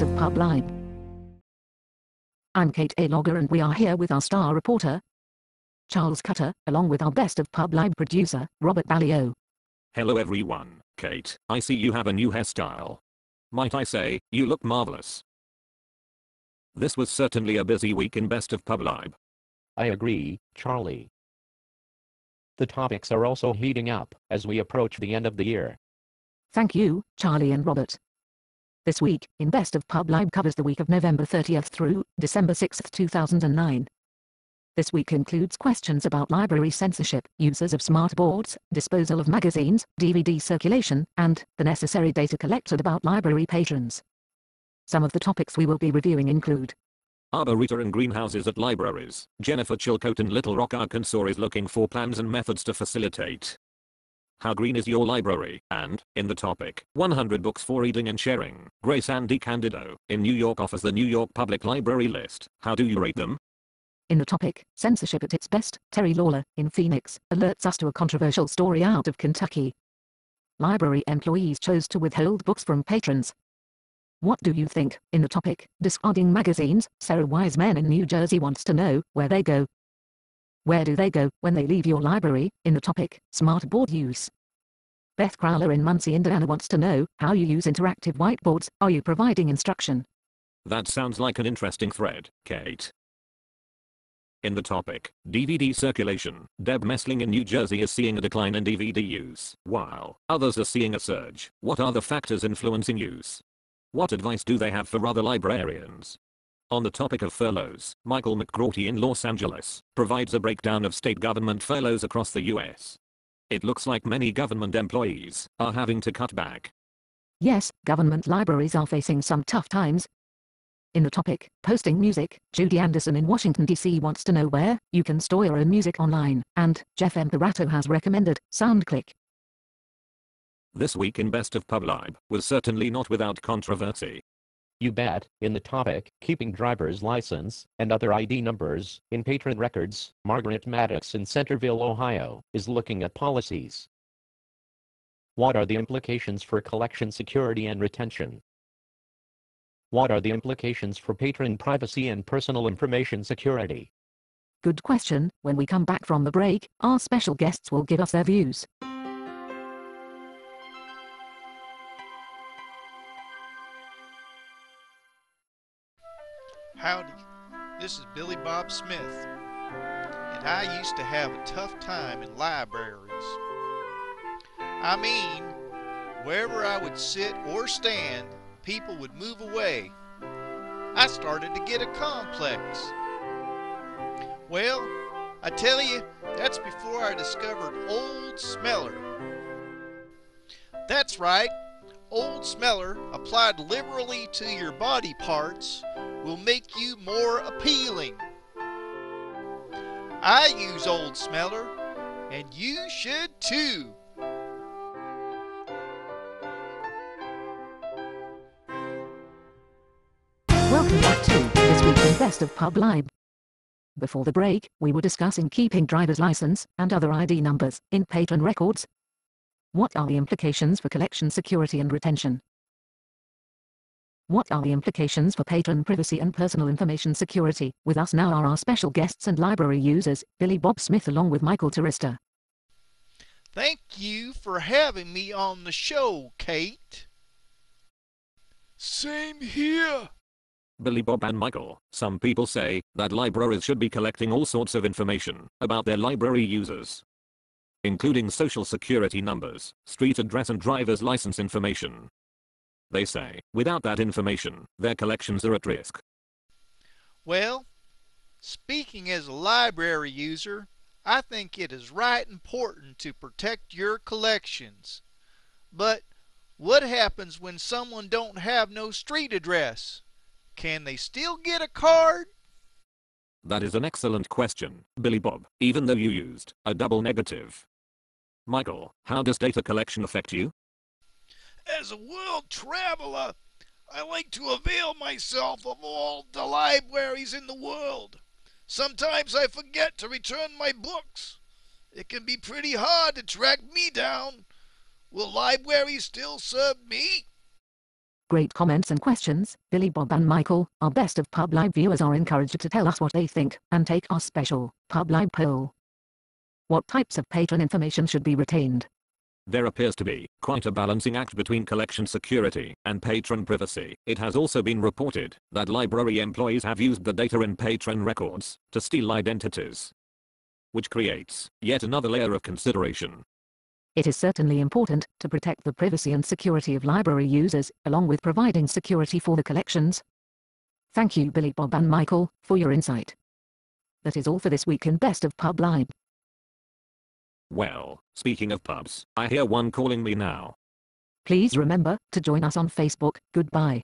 Best of PubLib. I'm Kate A. Logger and we are here with our star reporter, Charles Cutter, along with our Best of PubLib producer, Robert Ballio. Hello everyone. Kate, I see you have a new hairstyle. Might I say, you look marvelous. This was certainly a busy week in Best of PubLib. I agree, Charlie. The topics are also heating up as we approach the end of the year. Thank you, Charlie and Robert. This week, in Best of PubLib covers the week of November 30th through December 6th, 2009. This week includes questions about library censorship, uses of smart boards, disposal of magazines, DVD circulation, and the necessary data collected about library patrons. Some of the topics we will be reviewing include Arboretum and greenhouses at libraries. Jennifer Chilcote in Little Rock, Arkansas is looking for plans and methods to facilitate. How green is your library? And, in the topic, 100 books for reading and sharing. Grace Ann DiCandido, in New York offers the New York Public Library list. How do you rate them? In the topic, censorship at its best, Terry Lawler, in Phoenix, alerts us to a controversial story out of Kentucky. Library employees chose to withhold books from patrons. What do you think? In the topic, discarding magazines, Sarah Wiseman in New Jersey wants to know where they go. Where do they go when they leave your library? In the topic, smart board use. Beth Crowler in Muncie, Indiana wants to know how you use interactive whiteboards. Are you providing instruction? That sounds like an interesting thread, Kate. In the topic, DVD circulation, Deb Messling in New Jersey is seeing a decline in DVD use, while others are seeing a surge. What are the factors influencing use? What advice do they have for other librarians? On the topic of furloughs, Michael McGrorty in Los Angeles provides a breakdown of state government furloughs across the US. It looks like many government employees are having to cut back. Yes, government libraries are facing some tough times. In the topic, posting music, Judy Anderson in Washington, D.C. wants to know where you can store your own music online, and Jeff Emperato has recommended SoundClick. This week in Best of PubLib was certainly not without controversy. You bet. In the topic, keeping driver's license and other ID numbers in patron records, Margaret Maddox in Centerville, Ohio, is looking at policies. What are the implications for collection security and retention? What are the implications for patron privacy and personal information security? Good question. When we come back from the break, our special guests will give us their views. Howdy, this is Billy Bob Smith, and I used to have a tough time in libraries. I mean, wherever I would sit or stand, people would move away. I started to get a complex. Well, I tell you, that's before I discovered Old Smeller. That's right, Old Smeller, applied liberally to your body parts, will make you more appealing. I use Old Smeller, and you should too. Welcome back to This Week in Best of PubLib. Before the break, we were discussing keeping driver's license and other ID numbers in patron records. What are the implications for collection security and retention? What are the implications for patron privacy and personal information security? With us now are our special guests and library users, Billy Bob Smith along with Michael Turista. Thank you for having me on the show, Kate. Same here. Billy Bob and Michael, some people say that libraries should be collecting all sorts of information about their library users, including social security numbers, street address and driver's license information. They say, without that information, their collections are at risk. Well, speaking as a library user, I think it is right important to protect your collections. But what happens when someone don't have no street address? Can they still get a card? That is an excellent question, Billy Bob, even though you used a double negative. Michael, how does data collection affect you? As a world traveler, I like to avail myself of all the libraries in the world. Sometimes I forget to return my books. It can be pretty hard to track me down. Will libraries still serve me? Great comments and questions. Billy Bob and Michael, our best of PubLib viewers, are encouraged to tell us what they think and take our special PubLib poll. What types of patron information should be retained? There appears to be quite a balancing act between collection security and patron privacy. It has also been reported that library employees have used the data in patron records to steal identities, which creates yet another layer of consideration. It is certainly important to protect the privacy and security of library users, along with providing security for the collections. Thank you, Billy Bob and Michael, for your insight. That is all for this week in Best of PubLib. Well, speaking of pubs, I hear one calling me now. Please remember to join us on Facebook. Goodbye.